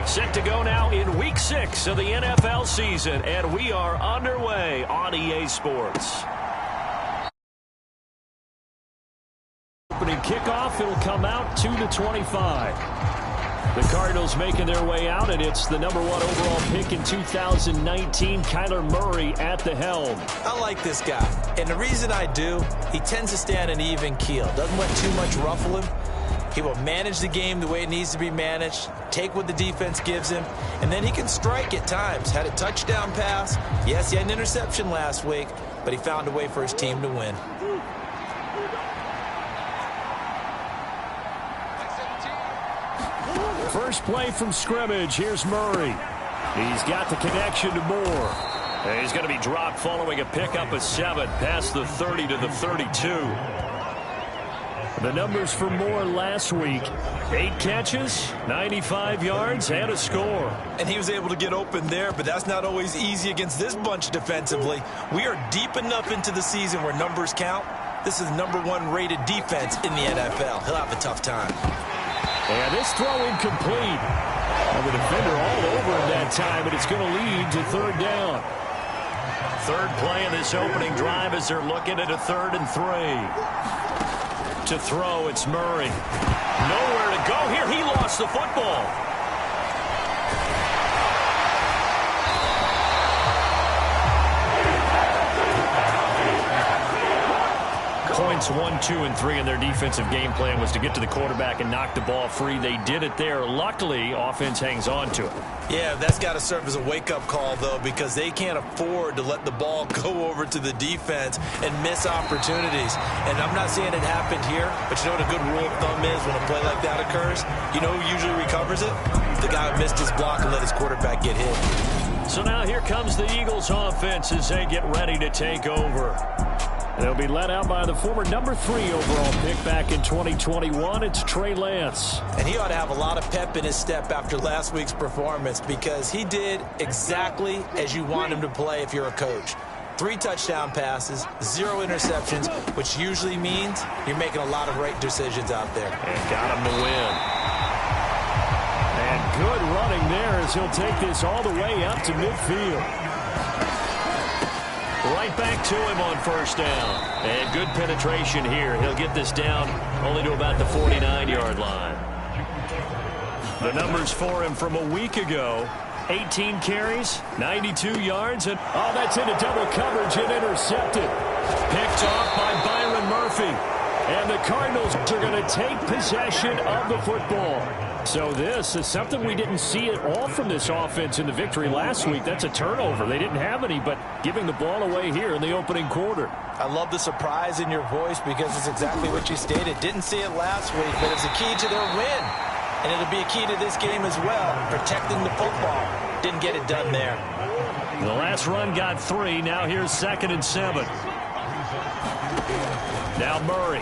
Set to go now in Week 6 of the NFL season, and we are underway on EA Sports. Opening kickoff, it'll come out 2-25. The Cardinals making their way out, and it's the number 1 overall pick in 2019, Kyler Murray at the helm. I like this guy, and the reason I do, he tends to stay on an even keel. Doesn't let too much ruffle him. He will manage the game the way it needs to be managed, take what the defense gives him, and then he can strike at times. Had a touchdown pass. Yes, he had an interception last week, but he found a way for his team to win. First play from scrimmage. Here's Murray. He's got the connection to Moore. And he's going to be dropped following a pickup of 7 past the 30 to the 32. The numbers for Moore last week: 8 catches, 95 yards, and a score. And he was able to get open there, but that's not always easy against this bunch defensively. We are deep enough into the season where numbers count. This is number 1 rated defense in the NFL. He'll have a tough time. And this throw incomplete. And the defender all over him that time, and it's going to lead to 3rd down. Third play of this opening drive as they're looking at a 3rd and 3. To throw, it's Murray. Nowhere to go here. He lost the football. Points 1, 2, and 3 in their defensive game plan was to get to the quarterback and knock the ball free. They did it there. Luckily, offense hangs on to it. Yeah, that's got to serve as a wake-up call, though, because they can't afford to let the ball go over to the defense and miss opportunities. And I'm not saying it happened here, but you know what a good rule of thumb is when a play like that occurs? You know who usually recovers it? The guy who missed his block and let his quarterback get hit. So now here comes the Eagles offense as they get ready to take over. They'll be led out by the former number 3 overall pick back in 2021. It's Trey Lance. And he ought to have a lot of pep in his step after last week's performance because he did exactly as you want him to play if you're a coach. 3 touchdown passes, 0 interceptions, which usually means you're making a lot of right decisions out there. And got him to win. And good running there as he'll take this all the way up to midfield. Right back to him on 1st down. And good penetration here. He'll get this down only to about the 49-yard line. The numbers for him from a week ago: 18 carries, 92 yards, and oh, that's into double coverage and intercepted. Picked off by Byron Murphy. And the Cardinals are going to take possession of the football. So this is something we didn't see at all from this offense in the victory last week. That's a turnover. They didn't have any, but giving the ball away here in the opening quarter. I love the surprise in your voice because it's exactly what you stated. Didn't see it last week, but it's a key to their win. And it'll be a key to this game as well, protecting the football. Didn't get it done there. The last run got 3. Now here's 2nd and 7. Now Murray.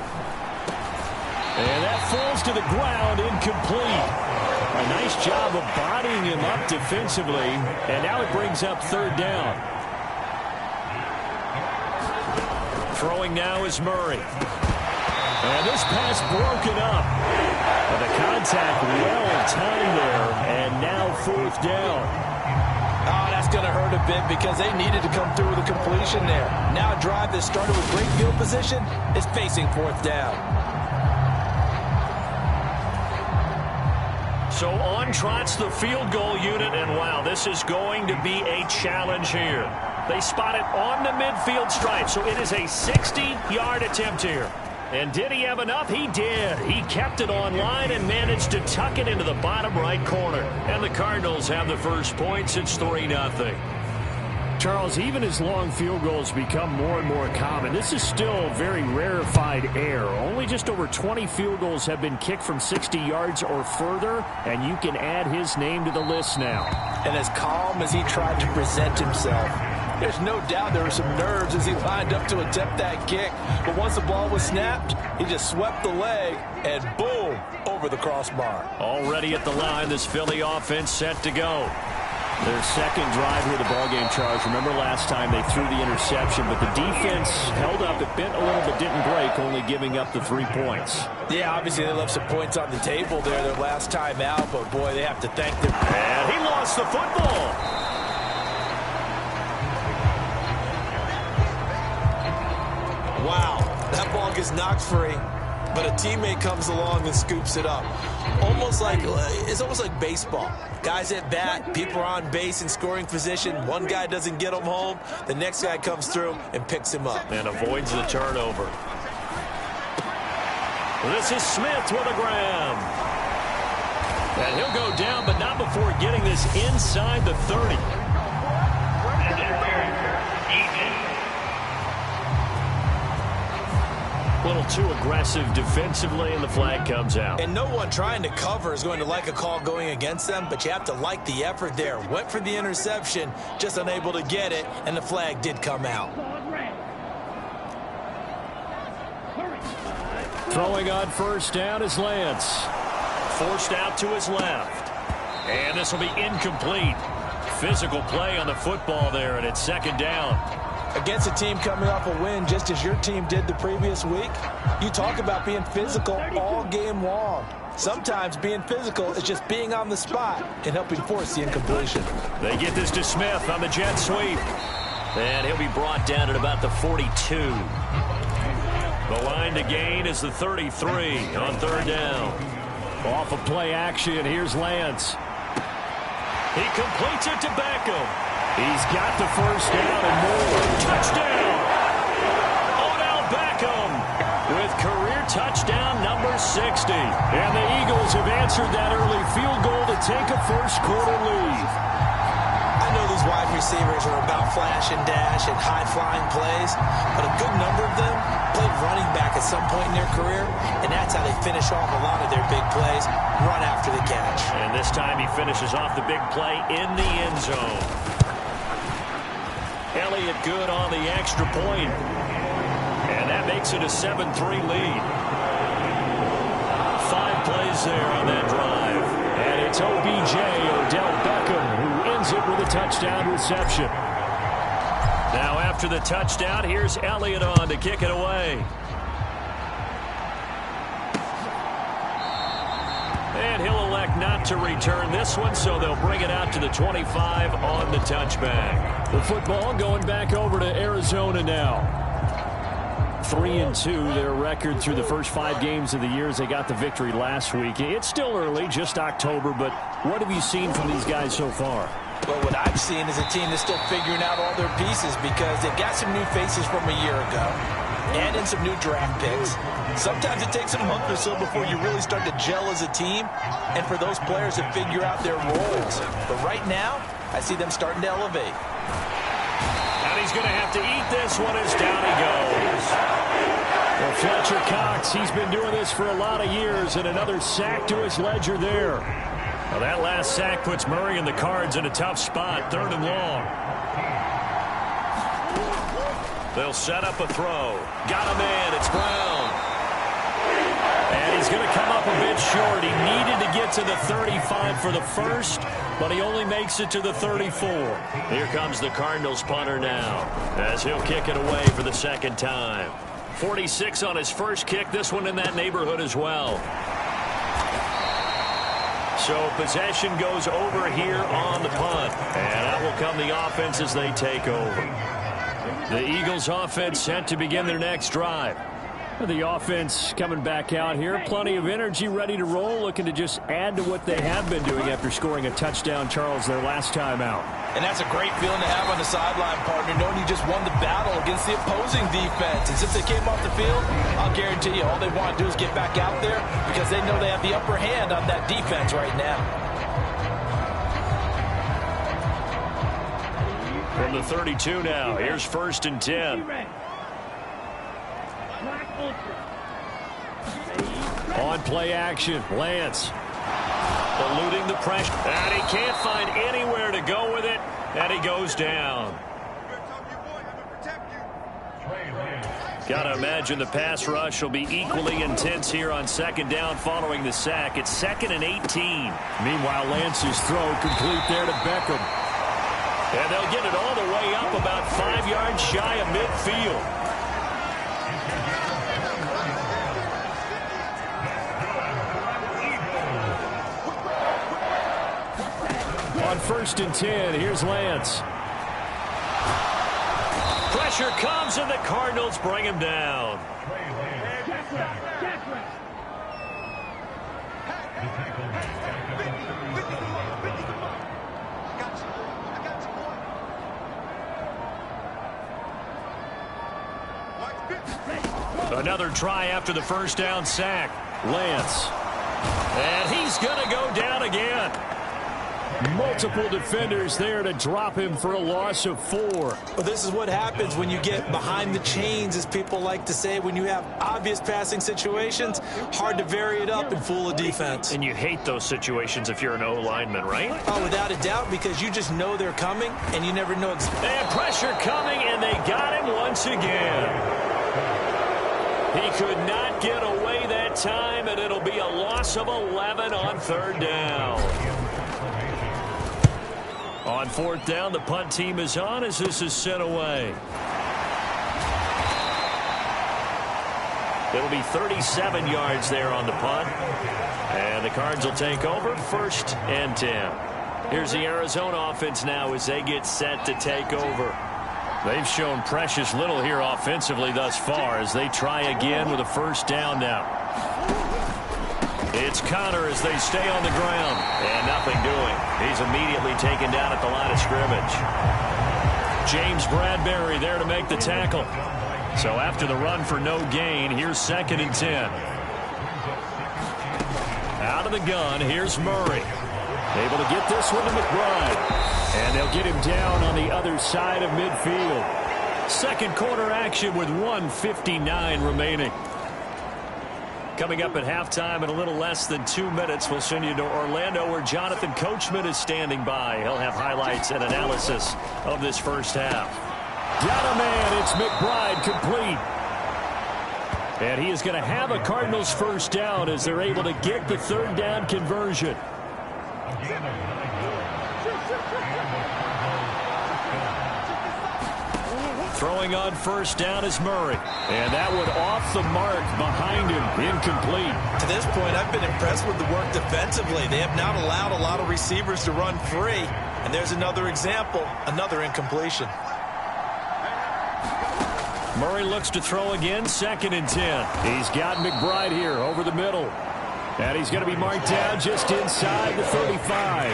And that falls to the ground, incomplete. A nice job of bodying him up defensively. And now it brings up 3rd down. Throwing now is Murray. And this pass broken up. And the contact well timed there. And now 4th down. Oh, that's going to hurt a bit because they needed to come through with a completion there. Now a drive that started with great field position is facing 4th down. So on trots the field goal unit, and wow, this is going to be a challenge here. They spot it on the midfield stripe, so it is a 60-yard attempt here. And did he have enough? He did. He kept it on line and managed to tuck it into the bottom right corner. And the Cardinals have the first points. It's 3-0. Charles, even as long field goals become more and more common, this is still very rarefied air. Only just over 20 field goals have been kicked from 60 yards or further, and you can add his name to the list now. And as calm as he tried to present himself, there's no doubt there were some nerves as he lined up to attempt that kick. But once the ball was snapped, he just swept the leg, and boom, over the crossbar. Already at the line, this Philly offense set to go. Their second drive with the ballgame, Charles. Remember last time they threw the interception, but the defense held up. It bent a little but didn't break, only giving up the 3 points. Yeah, obviously they left some points on the table there their last time out, but boy, they have to thank them. And he lost the football. Wow, that ball gets knocked free, but a teammate comes along and scoops it up. It's almost like baseball. Guys at bat, people are on base in scoring position. One guy doesn't get him home. The next guy comes through and picks him up. And avoids the turnover. This is Smith with a grab. And he'll go down, but not before getting this inside the 30. A little too aggressive defensively, and the flag comes out. And no one trying to cover is going to like a call going against them, but you have to like the effort there. Went for the interception, just unable to get it, and the flag did come out. Throwing on first down is Lance. Forced out to his left. And this will be incomplete. Physical play on the football there, and it's second down. Against a team coming off a win just as your team did the previous week, you talk about being physical all game long. Sometimes being physical is just being on the spot and helping force the incompletion. They get this to Smith on the jet sweep. And he'll be brought down at about the 42. The line to gain is the 33 on third down. Off of play action, here's Lance. He completes it to Beckham. He's got the first down and more. Touchdown! Odell Beckham with career touchdown number 60. And the Eagles have answered that early field goal to take a first-quarter lead. I know these wide receivers are about flash and dash and high-flying plays, but a good number of them played running back at some point in their career, and that's how they finish off a lot of their big plays, run after the catch. And this time he finishes off the big play in the end zone. Elliott good on the extra point. And that makes it a 7-3 lead. 5 plays there on that drive. And it's OBJ, Odell Beckham, who ends it with a touchdown reception. Now after the touchdown, here's Elliott on to kick it away. And he'll elect not to return this one, so they'll bring it out to the 25 on the touchback. The football going back over to Arizona now. 3-2, their record through the first 5 games of the year as they got the victory last week. It's still early, just October, but what have you seen from these guys so far? Well, what I've seen is a team that's still figuring out all their pieces because they've got some new faces from a year ago and in some new draft picks. Sometimes it takes a month or so before you really start to gel as a team and for those players to figure out their roles. But right now, I see them starting to elevate. And he's going to have to eat this one as down he goes. Well, Fletcher Cox, he's been doing this for a lot of years, and another sack to his ledger there. Well, that last sack puts Murray and the Cards in a tough spot, 3rd and long. They'll set up a throw. Got him in. It's Brown. And he's going to come up a bit short. He needed to get to the 35 for the first, but he only makes it to the 34. Here comes the Cardinals punter now, as he'll kick it away for the second time. 46 on his first kick. This one in that neighborhood as well. So possession goes over here on the punt. And out will come the offense as they take over. The Eagles offense set to begin their next drive. The offense coming back out here. Plenty of energy, ready to roll, looking to just add to what they have been doing after scoring a touchdown, Charles, their last time out. And that's a great feeling to have on the sideline, partner, knowing you just won the battle against the opposing defense. And since they came off the field, I'll guarantee you all they want to do is get back out there because they know they have the upper hand on that defense right now. From the 32 now, here's 1st and 10. On play action, Lance. Eluding the pressure. And he can't find anywhere to go with it. And he goes down. Got to imagine the pass rush will be equally intense here on 2nd down following the sack. It's 2nd and 18. Meanwhile, Lance's throw complete there to Beckham. And they'll get it all the way up about 5 yards shy of midfield. On 1st and 10, here's Lance. Pressure comes, and the Cardinals bring him down. Another try after the first down sack. Lance. And he's going to go down again. Multiple defenders there to drop him for a loss of 4. Well, this is what happens when you get behind the chains, as people like to say. When you have obvious passing situations, hard to vary it up and fool a defense. And you hate those situations if you're an O-lineman, right? Oh, without a doubt, because you just know they're coming, and you never know. And pressure coming, and they got him once again. He could not get away that time, and it'll be a loss of 11 on 3rd down. On 4th down, the punt team is on as this is sent away. It'll be 37 yards there on the punt. And the Cards will take over 1st and 10. Here's the Arizona offense now as they get set to take over. They've shown precious little here offensively thus far as they try again with a 1st down now. It's Connor as they stay on the ground. And nothing doing. He's immediately taken down at the line of scrimmage. James Bradbury there to make the tackle. So after the run for no gain, here's 2nd and 10. Out of the gun, here's Murray. Able to get this one to McBride. And they'll get him down on the other side of midfield. Second quarter action with 1:59 remaining. Coming up at halftime in a little less than 2 minutes, we'll send you to Orlando where Jonathan Coachman is standing by. He'll have highlights and analysis of this first half. Got a man. It's McBride complete. And he is going to have a Cardinals 1st down as they're able to get the 3rd down conversion. Throwing on 1st down is Murray. And that one off the mark behind him. Incomplete. To this point, I've been impressed with the work defensively. They have not allowed a lot of receivers to run free. And there's another example, another incompletion. Murray looks to throw again, 2nd and 10. He's got McBride here over the middle. And he's going to be marked down just inside the 35.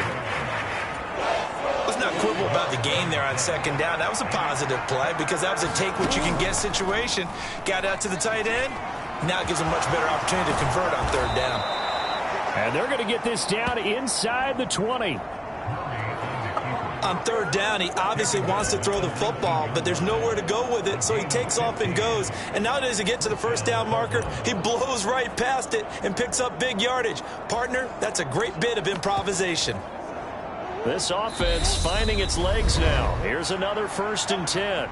Let's not quibble about the gain there on 2nd down. That was a positive play because that was a take-what-you-can-get situation. Got out to the tight end. Now it gives them much better opportunity to convert on 3rd down. And they're going to get this down inside the 20. On 3rd down, he obviously wants to throw the football, but there's nowhere to go with it, so he takes off and goes. And now as he gets to the 1st down marker, he blows right past it and picks up big yardage. Partner, that's a great bit of improvisation. This offense finding its legs now. Here's another 1st and 10.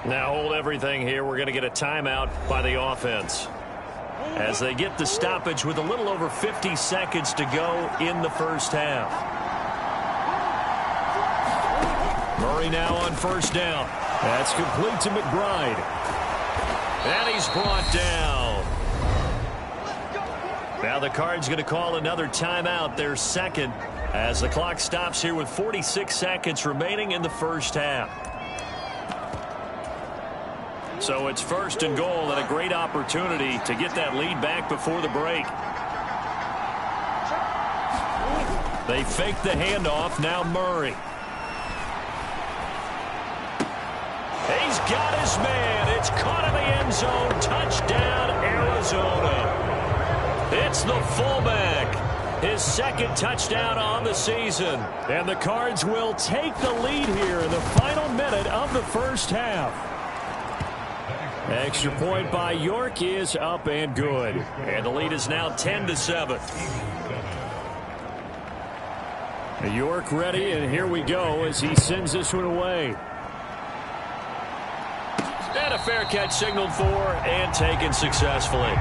Now hold everything here. We're going to get a timeout by the offense. As they get the stoppage with a little over 50 seconds to go in the first half. Murray now on 1st down. That's complete to McBride. And he's brought down. Now the Cards going to call another timeout, their 2nd, as the clock stops here with 46 seconds remaining in the first half. So it's 1st and goal and a great opportunity to get that lead back before the break. They fake the handoff. Now Murray. He's got his man. It's caught in the end zone. Touchdown, Arizona. It's the fullback. His 2nd touchdown on the season. And the Cards will take the lead here in the final minute of the first half. Extra point by York is up and good. And the lead is now 10-7. York ready, and here we go as he sends this one away. And a fair catch signaled for and taken successfully.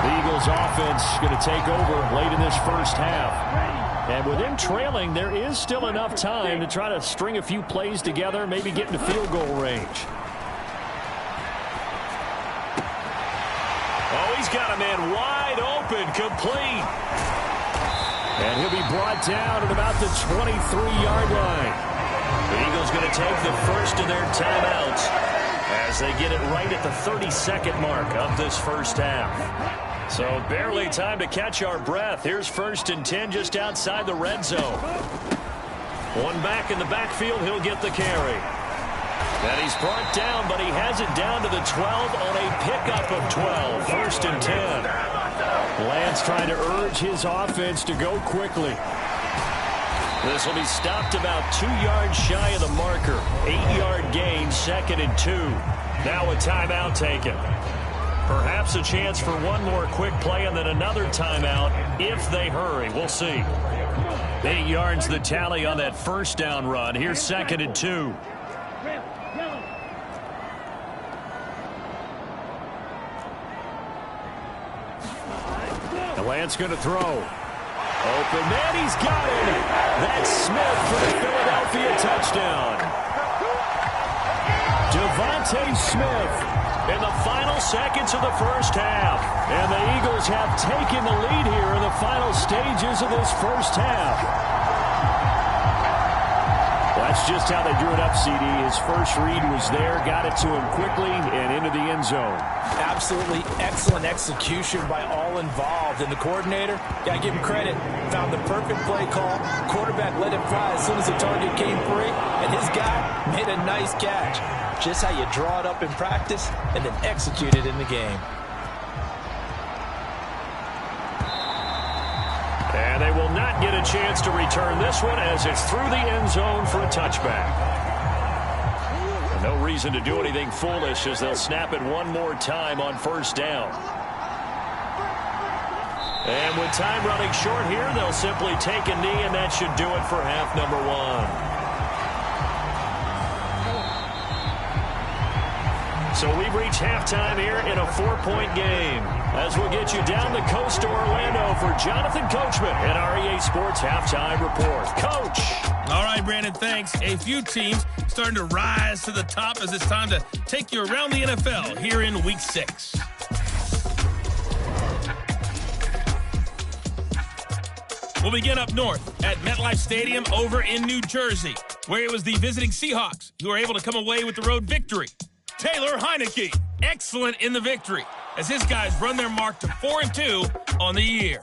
The Eagles Eagles offense going to take over late in this first half. And with them trailing, there is still enough time to try to string a few plays together, maybe get into field goal range. Oh, he's got a man wide open, complete. And he'll be brought down at about the 23-yard line. The Eagles going to take the first of their timeouts as they get it right at the 32nd mark of this first half. So barely time to catch our breath. Here's 1st and 10 just outside the red zone. One back in the backfield, he'll get the carry. And he's brought down, but he has it down to the 12 on a pickup of 12. 1st and 10. Lance trying to urge his offense to go quickly. This will be stopped about 2 yards shy of the marker. 8-yard gain, 2nd and 2. Now a timeout taken. Perhaps a chance for one more quick play and then another timeout if they hurry. We'll see. 8 yards the tally on that first down run. Here's 2nd and 2. Lance going to throw. Open man, he's got it. That's Smith for the Philadelphia touchdown. Devontae Smith in the final seconds of the first half. And the Eagles have taken the lead here in the final stages of this first half. That's just how they drew it up, CD. His first read was there, got it to him quickly, and into the end zone. Absolutely excellent execution by all involved. And the coordinator, got to give him credit, found the perfect play call. Quarterback let him fly as soon as the target came free, and his guy made a nice catch. Just how you draw it up in practice and then execute it in the game. And they will not get a chance to return this one as it's through the end zone for a touchback. And no reason to do anything foolish as they'll snap it one more time on 1st down. And with time running short here, they'll simply take a knee, and that should do it for half number 1. So we've reached halftime here in a 4-point game. As we'll get you down the coast to Orlando for Jonathan Coachman at our EA Sports Halftime Report. Coach. All right, Brandon, thanks. A few teams starting to rise to the top as it's time to take you around the NFL here in Week 6. We'll begin up north at MetLife Stadium over in New Jersey, where it was the visiting Seahawks who were able to come away with the road victory. Taylor Heineke, excellent in the victory, as his guys run their mark to 4-2 on the year.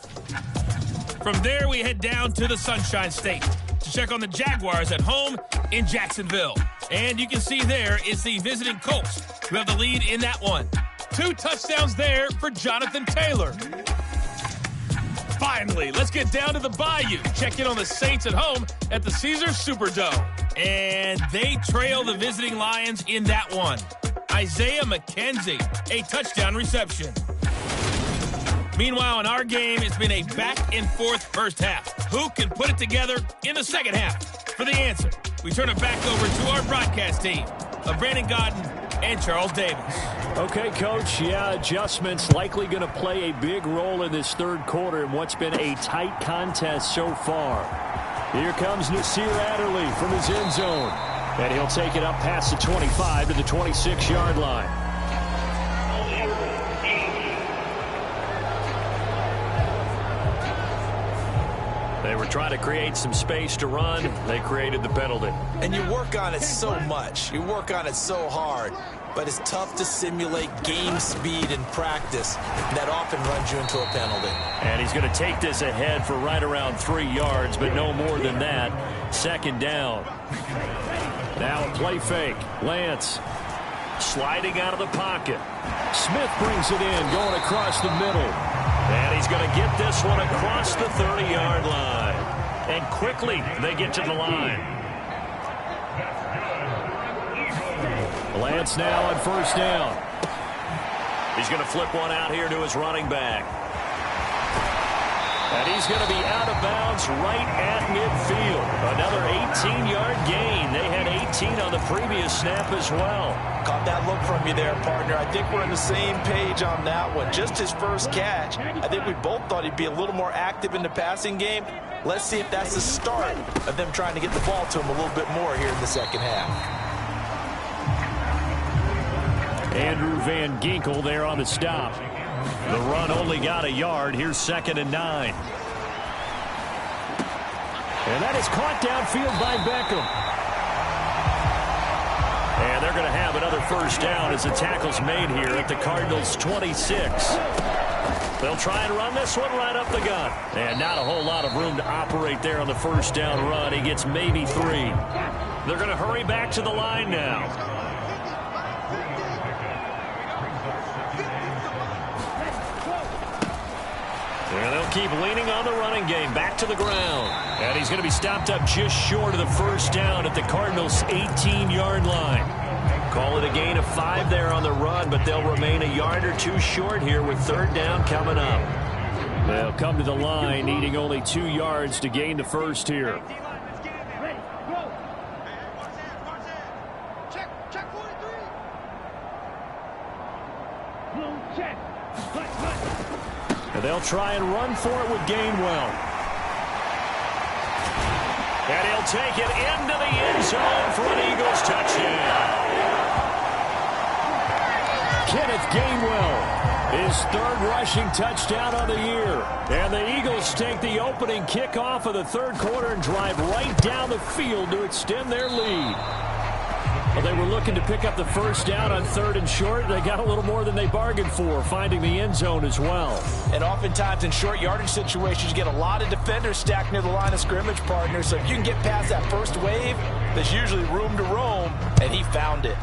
From there, we head down to the Sunshine State to check on the Jaguars at home in Jacksonville. And you can see there is the visiting Colts who have the lead in that one. 2 touchdowns there for Jonathan Taylor. Finally, let's get down to the Bayou. Check in on the Saints at home at the Caesars Superdome. And they trail the visiting Lions in that one. Isaiah McKenzie, a touchdown reception. Meanwhile, in our game, it's been a back-and-forth first half. Who can put it together in the second half? For the answer, we turn it back over to our broadcast team of Brandon Gaudin and Charles Davis. Okay, Coach, adjustments likely going to play a big role in this third quarter in what's been a tight contest so far. Here comes Nasir Adderley from his end zone. And he'll take it up past the 25 to the 26-yard line. They were trying to create some space to run. They created the penalty. And you work on it so much. You work on it so hard. But it's tough to simulate game speed in practice. That often runs you into a penalty. And he's going to take this ahead for right around 3 yards, but no more than that. 2nd down. Now a play fake. Lance sliding out of the pocket. Smith brings it in, going across the middle. And he's going to get this one across the 30-yard line. And quickly they get to the line. Lance now on 1st down. He's going to flip one out here to his running back. And he's going to be out of bounds right at midfield. Another 18-yard gain. They had 18 on the previous snap as well. Caught that look from you there, partner. I think we're on the same page on that one. Just his first catch. I think we both thought he'd be a little more active in the passing game. Let's see if that's the start of them trying to get the ball to him a little bit more here in the second half. Andrew Van Ginkel there on the stop. The run only got a yard. Here's 2nd and 9. And that is caught downfield by Beckham. And they're going to have another first down as the tackle's made here at the Cardinals' 26. They'll try and run this one right up the gut. And not a whole lot of room to operate there on the first down run. He gets maybe 3. They're going to hurry back to the line now. And they'll keep leaning on the running game. Back to the ground. And he's going to be stopped up just short of the first down at the Cardinals' 18-yard line. Call it a gain of 5 there on the run, but they'll remain a yard or 2 short here with 3rd down coming up. They'll come to the line needing only 2 yards to gain the first here. And they'll try and run for it with Gainwell. And he'll take it into the end zone for an Eagles touchdown. Kenneth Gainwell, his 3rd rushing touchdown of the year. And the Eagles take the opening kickoff of the 3rd quarter and drive right down the field to extend their lead. Well, they were looking to pick up the first down on 3rd and short. They got a little more than they bargained for, finding the end zone as well. And oftentimes in short yardage situations, you get a lot of defenders stacked near the line of scrimmage, partner. So if you can get past that first wave, there's usually room to roam, and he found it.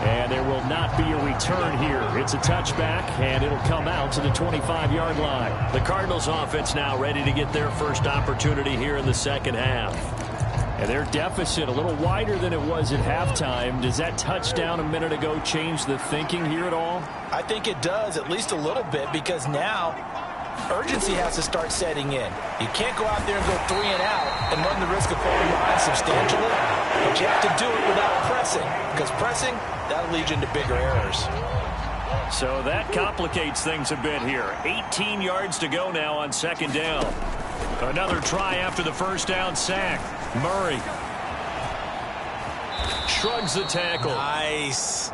And there will not be a return here. It's a touchback, and it'll come out to the 25-yard line. The Cardinals offense now ready to get their first opportunity here in the second half. And their deficit a little wider than it was at halftime. Does that touchdown a minute ago change the thinking here at all? I think it does, at least a little bit, because now urgency has to start setting in. You can't go out there and go 3 and out and run the risk of falling behind substantially, but you have to do it without pressing, because pressing, that'll lead you into bigger errors. So that complicates things a bit here. 18 yards to go now on 2nd down. Another try after the first down sack. Murray shrugs the tackle. Nice.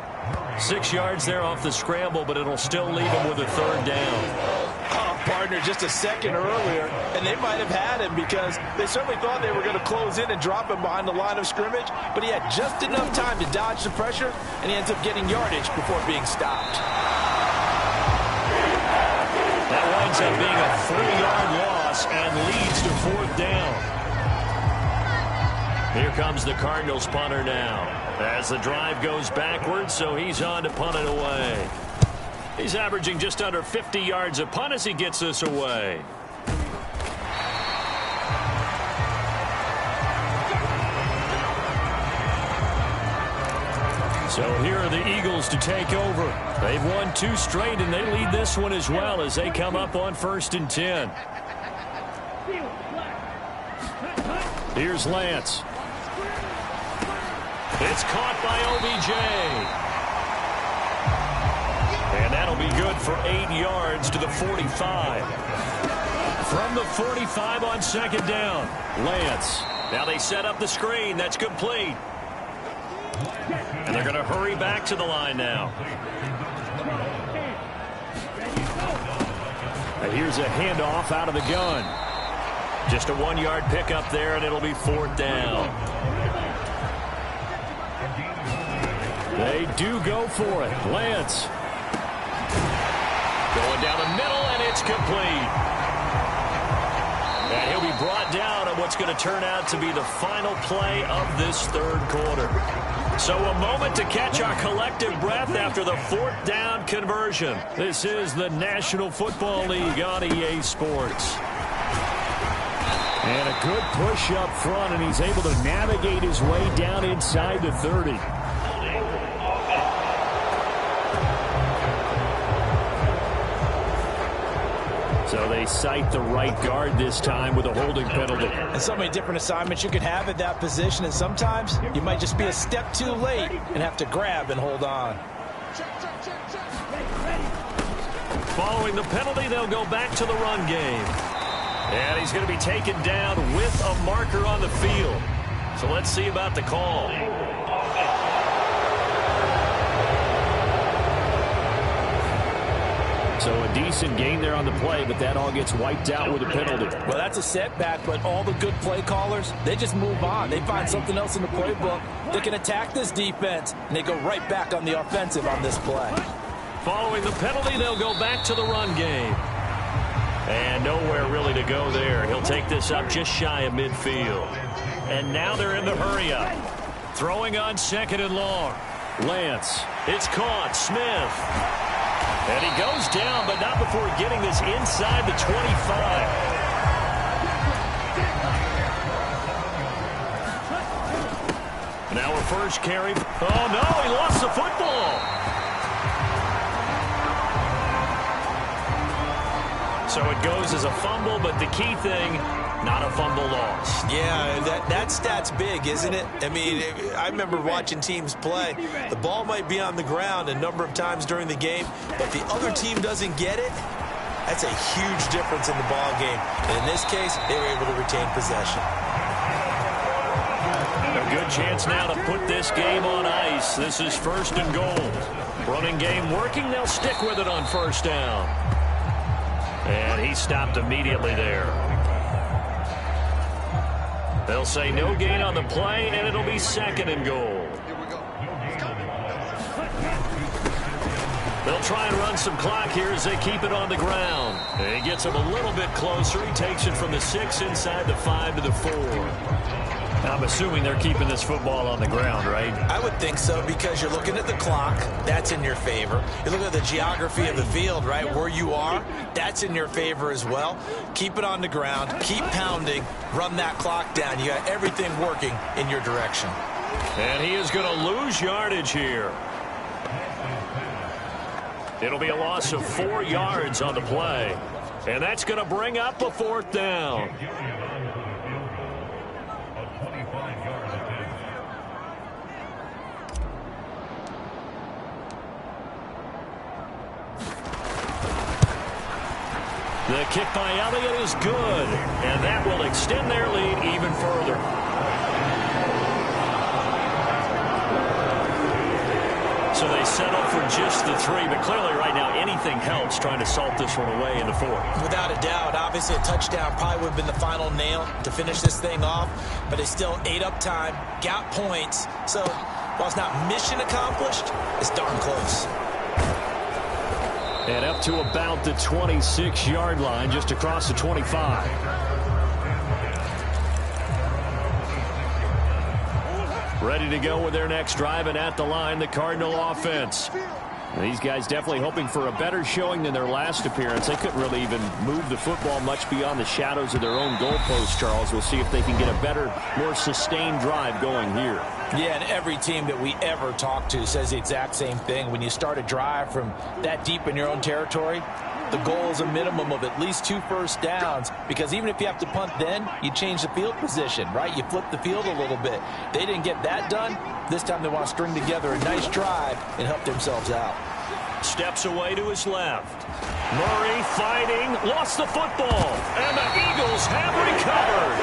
6 yards there off the scramble, but it'll still leave him with a 3rd down. Oh, partner, just a second earlier, and they might have had him because they certainly thought they were going to close in and drop him behind the line of scrimmage, but he had just enough time to dodge the pressure, and he ends up getting yardage before being stopped. That winds up being a 3-yard loss and leads to 4th down. Here comes the Cardinals punter now as the drive goes backwards, so he's on to punt it away. He's averaging just under 50 yards a punt as he gets this away. So here are the Eagles to take over. They've won 2 straight, and they lead this one as well as they come up on 1st and 10. Here's Lance. It's caught by OBJ. And that'll be good for 8 yards to the 45. From the 45 on 2nd down, Lance. Now they set up the screen. That's complete. And they're going to hurry back to the line now. And here's a handoff out of the gun. Just a 1-yard pickup there, and it'll be 4th down. They do go for it. Lance. Going down the middle, and it's complete. And he'll be brought down on what's going to turn out to be the final play of this 3rd quarter. So a moment to catch our collective breath after the 4th down conversion. This is the National Football League on EA Sports. And a good push up front, and he's able to navigate his way down inside the 30. So they cite the right guard this time with a holding penalty. And so many different assignments you could have at that position, and sometimes you might just be a step too late and have to grab and hold on. Following the penalty, they'll go back to the run game. And he's going to be taken down with a marker on the field. So let's see about the call. So a decent gain there on the play, but that all gets wiped out with a penalty. Well, that's a setback, but all the good play callers, they just move on. They find something else in the playbook. They can attack this defense, and they go right back on the offensive on this play. Following the penalty, they'll go back to the run game. And nowhere really to go there. He'll take this up just shy of midfield. And now they're in the hurry-up. Throwing on 2nd and long. Lance. It's caught. Smith. And he goes down, but not before getting this inside the 25. Now a first carry. Oh, no, he lost the football. So it goes as a fumble, but the key thing, not a fumble loss. Yeah, that stat's big, isn't it? I mean, I remember watching teams play. The ball might be on the ground a number of times during the game, but the other team doesn't get it. That's a huge difference in the ball game. And in this case, they were able to retain possession. A good chance now to put this game on ice. This is 1st and goal. Running game working. They'll stick with it on 1st down. And he stopped immediately there. They'll say no gain on the play, and it'll be 2nd and goal. They'll try and run some clock here as they keep it on the ground. And he gets him a little bit closer. He takes it from the 6 inside the 5 to the 4. I'm assuming they're keeping this football on the ground, right? I would think so, because you're looking at the clock. That's in your favor. You look at the geography of the field, right, where you are. That's in your favor as well. Keep it on the ground. Keep pounding. Run that clock down. You got everything working in your direction. And he is going to lose yardage here. It'll be a loss of 4 yards on the play. And that's going to bring up a 4th down. The kick by Elliott is good, and that will extend their lead even further. So they settle for just the 3, but clearly right now anything helps trying to salt this one away in the 4th. Without a doubt, obviously a touchdown probably would have been the final nail to finish this thing off, but they still ate up time, got points. So while it's not mission accomplished, it's darn close. And up to about the 26-yard line, just across the 25. Ready to go with their next drive, and at the line, the Cardinal offense. And these guys definitely hoping for a better showing than their last appearance. They couldn't really even move the football much beyond the shadows of their own goalpost, Charles. We'll see if they can get a better, more sustained drive going here. Yeah, and every team that we ever talk to says the exact same thing. When you start a drive from that deep in your own territory, the goal is a minimum of at least 2 first downs, because even if you have to punt then, you change the field position, right? You flip the field a little bit. They didn't get that done. This time they want to string together a nice drive and help themselves out. Steps away to his left. Murray fighting, lost the football, and the Eagles have recovered.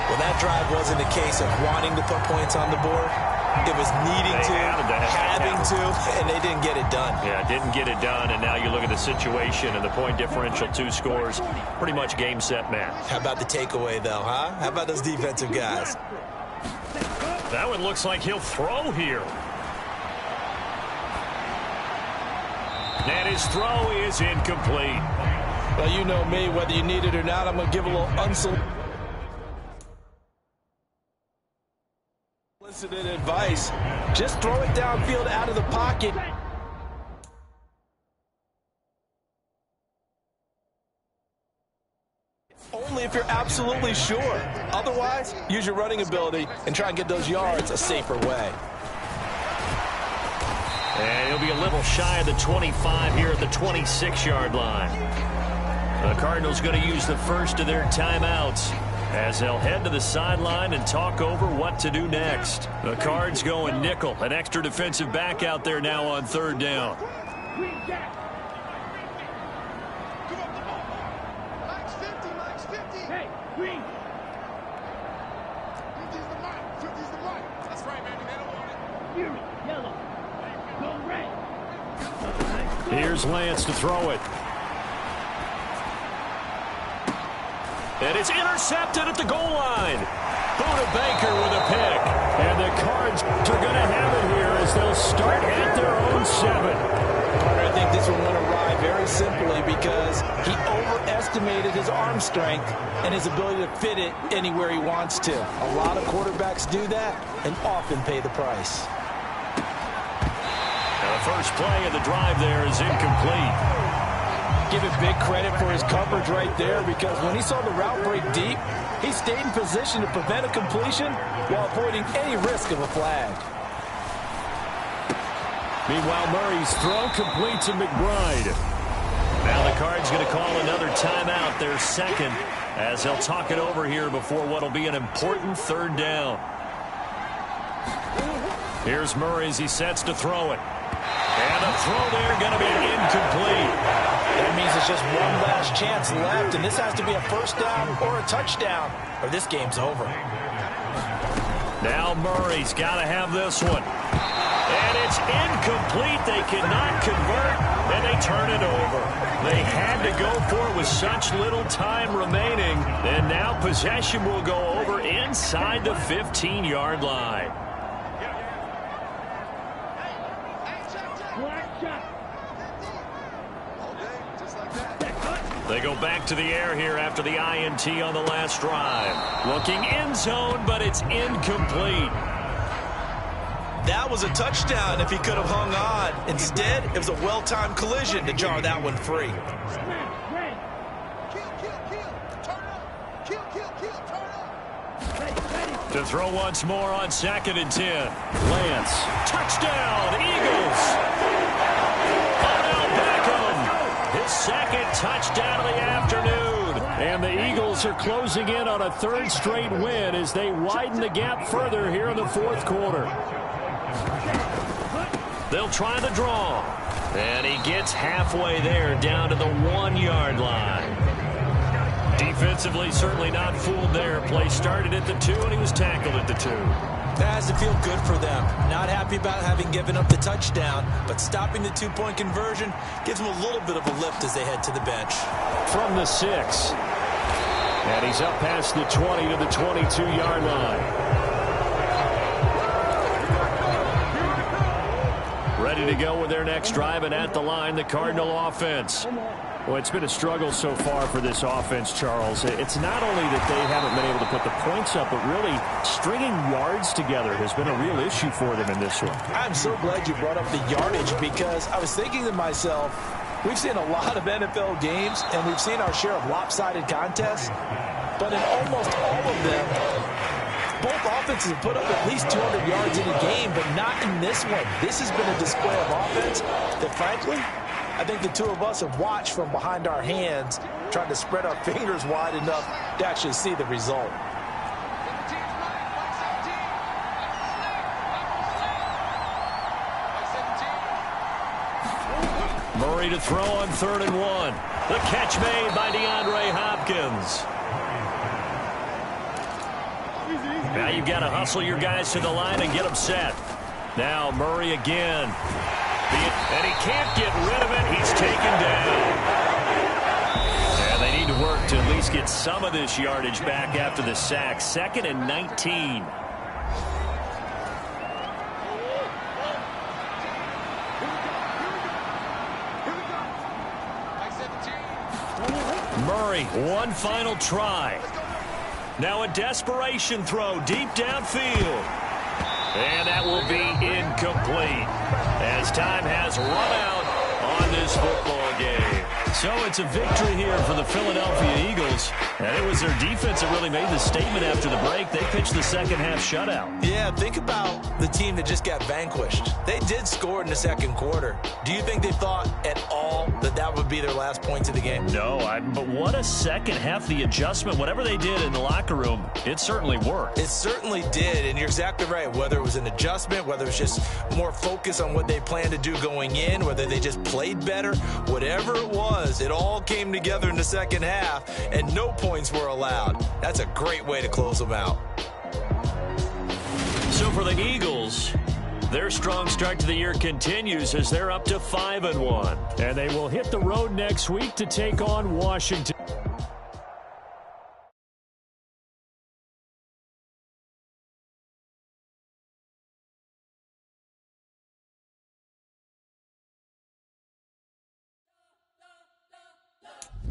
Well, that drive wasn't a case of wanting to put points on the board. It was needing to, having to, and they didn't get it done. Yeah, didn't get it done, and now you look at the situation and the point differential, 2 scores, pretty much game, set, match. How about the takeaway, though, huh? How about those defensive guys? That one looks like he'll throw here. And his throw is incomplete. Well, you know me, whether you need it or not, I'm going to give a little unsolicited advice. Just throw it downfield out of the pocket. Only if you're absolutely sure. Otherwise, use your running ability and try and get those yards a safer way. And he'll He'll be a little shy of the 25 here at the 26-yard line. The Cardinals going to use the first of their timeouts as they'll head to the sideline and talk over what to do next. The Cards going nickel, an extra defensive back out there now on third down. Here's Lance to throw it. And it's intercepted at the goal line. Buda Baker with a pick. And the Cards are going to have it here as they'll start at their own 7. I think this one went awry very simply because he overestimated his arm strength and his ability to fit it anywhere he wants to. A lot of quarterbacks do that and often pay the price. Now the first play of the drive there is incomplete. Give it big credit for his coverage right there because when he saw the route break deep, he stayed in position to prevent a completion while avoiding any risk of a flag. Meanwhile, Murray's throw complete to McBride. Now the Cards going to call another timeout, their second, as they'll talk it over here before what will be an important third down. Here's Murray as he sets to throw it. And the throw there going to be incomplete. That means it's just one last chance left, and this has to be a first down or a touchdown, or this game's over. Now Murray's got to have this one. And it's incomplete. They cannot convert, and they turn it over. They had to go for it with such little time remaining, and now possession will go over inside the 15-yard line. They go back to the air here after the INT on the last drive. Looking end zone, but it's incomplete. That was a touchdown if he could have hung on. Instead, it was a well-timed collision to jar that one free. To throw once more on 2nd and 10. Lance. Touchdown, Eagles. Odell Beckham. His second touchdown of the afternoon. And the Eagles are closing in on a third straight win as they widen the gap further here in the fourth quarter. They'll try the draw. And he gets halfway there down to the 1-yard line. Defensively, certainly not fooled there. Play started at the 2, and he was tackled at the 2. That has to feel good for them. Not happy about having given up the touchdown, but stopping the 2-point conversion gives them a little bit of a lift as they head to the bench. From the 6. And he's up past the 20 to the 22-yard line. Ready to go with their next drive, and at the line, the Cardinal offense. Well, it's been a struggle so far for this offense, Charles. It's not only that they haven't been able to put the points up, but really stringing yards together has been a real issue for them in this one. I'm so glad you brought up the yardage because I was thinking to myself, we've seen a lot of NFL games, and we've seen our share of lopsided contests, but in almost all of them, both offenses have put up at least 200 yards in a game, but not in this one. This has been a display of offense that, frankly, I think the two of us have watched from behind our hands, trying to spread our fingers wide enough to actually see the result. Murray to throw on 3rd and 1. The catch made by DeAndre Hopkins. Now you've got to hustle your guys to the line and get them set. Now Murray again. And he can't get rid of it. He's taken down. And they need to work to at least get some of this yardage back after the sack. 2nd and 19. Murray, one final try. Now a desperation throw deep downfield. And that will be incomplete as time has run out on this football game. So it's a victory here for the Philadelphia Eagles. And it was their defense that really made the statement after the break. They pitched the second-half shutout. Yeah, think about the team that just got vanquished. They did score in the second quarter. Do you think they thought at all that that would be their last points of the game? No, but what a second half. The adjustment, whatever they did in the locker room, it certainly worked. It certainly did, and you're exactly right. Whether it was an adjustment, whether it was just more focus on what they planned to do going in, whether they just played better, whatever it was, it all came together in the second half, and no points were allowed. That's a great way to close them out. So for the Eagles, their strong start to the year continues as they're up to 5-1. And they will hit the road next week to take on Washington.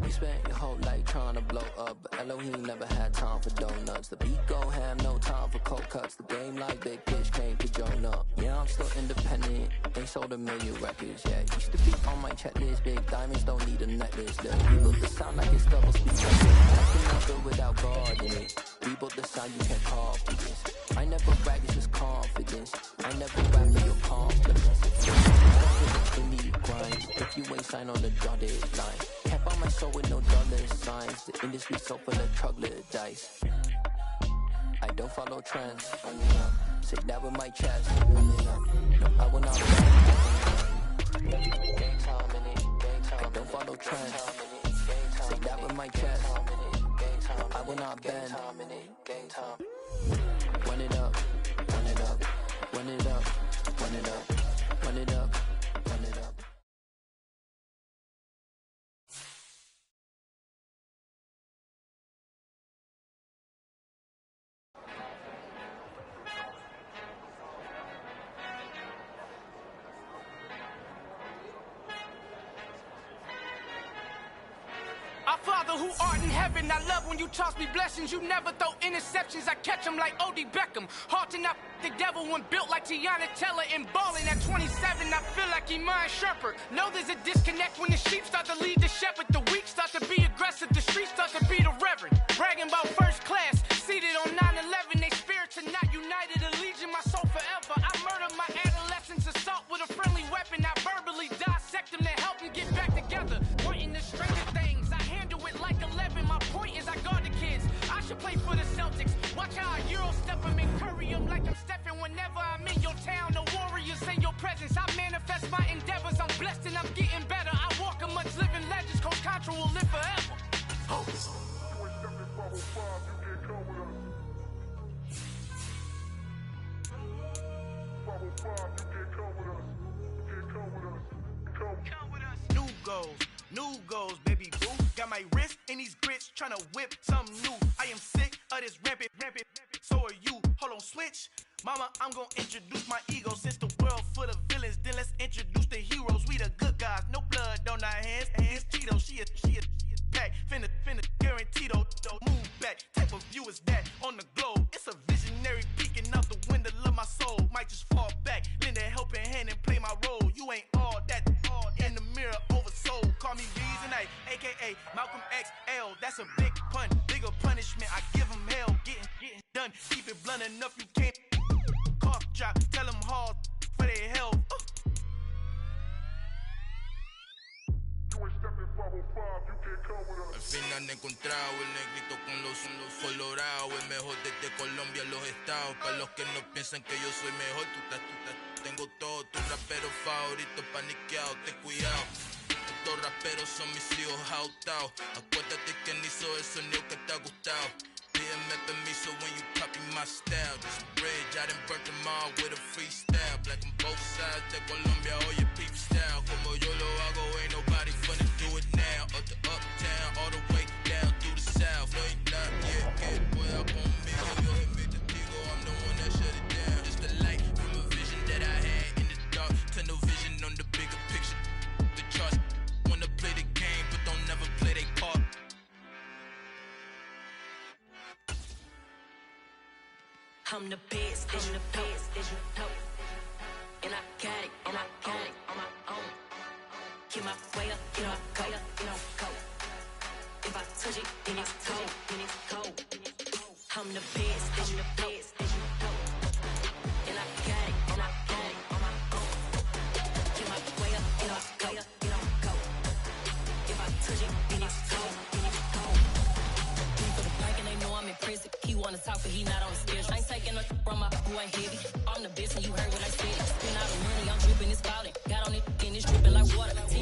You spent your whole life trying to blow up, but Elohim never had time for donuts. The beat go ham, no time for cold cuts. The game like big bitch came to join up. Yeah, I'm still independent, ain't sold a million records yet. Used to be on my checklist, big diamonds don't need a necklace. The people that sound like it's double speak. Nothing not good without God in it. People the sound you can't copy this. I never brag, it's just confidence. I never rap for your confidence. You need grind, if you ain't signed on the dotted line. Can't buy my soul with no dollar signs. The industry so full of troglodytes. I don't follow trends. Say that with my chest. No, I will not bend. Gang time in it. I don't follow trends. Say that with my chest. I will not bend. Run it up, run it up, run it up, run it up, run it up, run it up. Our Father who art in heaven, I love when you toss me blessings. You never throw interceptions, I catch them like O.D. Beckham. Halting up the devil when built like Tiana Teller and balling at 27, I feel like Iman Shumpert. Know there's a disconnect when the sheep start to lead the shepherd. The weak start to be aggressive, the streets start to be the reverend. Bragging about first class, seated on 9/11. They spirits are not united, allegiance my soul forever. I murdered my adolescence, assault with a friendly weapon. I verbally dissect them to help them get back together. Pointing the stranger things, I handle it like 11. My point is I guard the kids. I should play for the Celtics. Watch how I Euro step them and curry them like I'm stepping. Whenever I'm in your town, the warriors in your presence. I manifest my endeavors. I'm blessed and I'm getting better. I walk amongst living legends. Coach Contra will live forever. New goals, baby boo. Got my wrist in these grits, tryna whip something new. I am sick of this rampant. So are you. Hold on, switch. Mama, I'm gonna introduce my ego. Since the world full of villains, then let's introduce the heroes. We the good guys, no blood on our hands. It's Tito, she a pack. Finna guaranteed move back. Type of view is that on the globe? It's a visionary peeking out the window of my soul. Might just fall back, lend a helping hand and play my role. You ain't all that in the mirror oversold. Call me Reason8, aka Malcolm XL. That's a big pun, bigger punishment. I give him hell, getting done. Keep it blunt enough, you can't cough drop. Tell them hard for their health. Al fin han encontrado el negrito con los colorados, el mejor desde Colombia, los estados. Para los que no piensan que yo soy mejor, tengo todo, tus raperos favoritos paniqueados, ten cuidado. Estos raperos son mis hijos jautados. Acuérdate que ni hizo el sonido que te ha gustado. Pídeme permiso when you copy my style. This bridge, I done burnt them all with a freestyle. Black on both sides de Colombia, oye peep style. Como yo lo hago, ain't nobody finna do it now. Up to uptown, all the way down through the south. No hay nadie que pueda conmigo. Yo soy mi testigo, I'm the one that shut it down. Just a light from a vision that I had in the dark. Tunnel vision on the bigger picture. The charts wanna play the game, but don't never play their part. I'm the best, I'm the best, and I got it, and I got it on my own.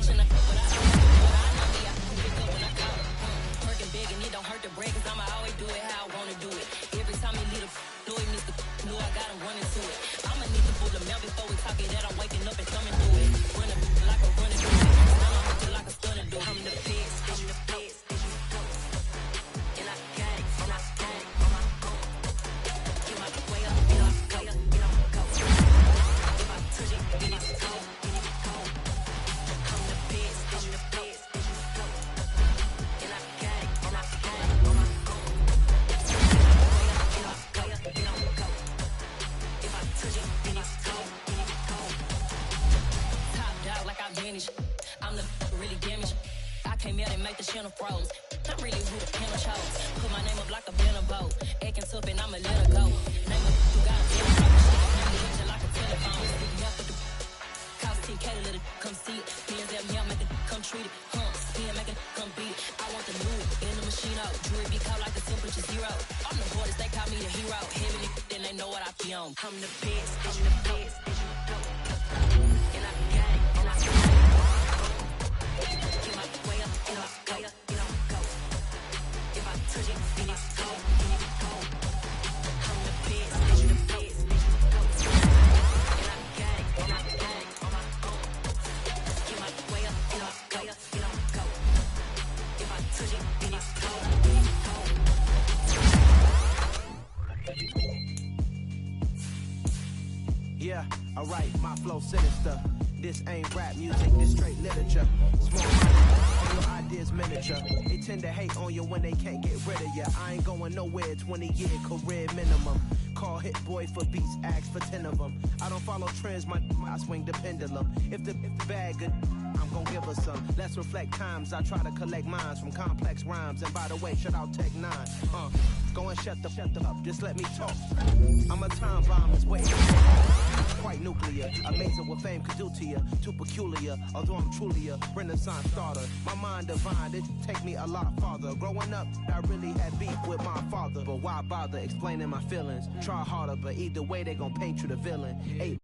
bitch and but I know me, I pick up when I call it. Working big and it don't hurt to break, cause I'ma always do it how I wanna do it. Every time he lead a know he Mr. Know I got him running to it. I'ma need to pull the mail before we talk it that I'm waking up and coming through it. Run a like a running through it. Now I'm hurting like a stunner do. I'm the feds, I'm the feds. And I got it, and I got it on my own. Get my way up, get up, go, get up, go. If I touch it, then it's cold, then it's cold. I'm the feds, I'm the feds. And I got it, and I got it on my own. Get up, go, get up, go. If I touch it, then it's cold, then it's cold. Top dog like I vanished. I'm the really damaged. I came out and make the channel froze. I'm really who the panel chose. Put my name up like a banner boat. Acting tough and I'ma let her go. Name of who got a telephone. Like a telephone. Speaking up with the cost 10K to let it come see it. Hands at me, I'll make it come treat it. Spin, make it come beat it. I want the new in the machine out. Jewelry be caught like the temperature zero. I'm the hardest, they call me the hero. Heaven, then they know what I be on. I'm the best, I'm the best. And I got it, and I got it. Get my way up, get up, go, get up, go. If I touch it, then it's cold, then it's cold. I'm the best, I'm the best. And I got it, and I got it on my own. Get my way up, get up, go, get up, go. If I touch it, then it's cold, then it's cold. Yeah, alright, my flow sinister. This ain't rap music, this straight literature. Small all your ideas miniature. They tend to hate on you when they can't get rid of you. I ain't going nowhere, 20-year career minimum. Call Hit Boy for beats, ask for 10 of them. I don't follow trends, I swing the pendulum. If the bag good, I'm gon' give her some. Let's reflect times, I try to collect minds from complex rhymes. And by the way, shout out Tech 9. Go and shut the up, just let me talk. I'm a time bomb, it's waiting. Quite nuclear, amazing what fame could do to you. Too peculiar, although I'm truly a renaissance starter. My mind divine, it take me a lot farther. Growing up, I really had beef with my father. But why bother explaining my feelings? Try harder, but either way they gon' paint you the villain. Hey.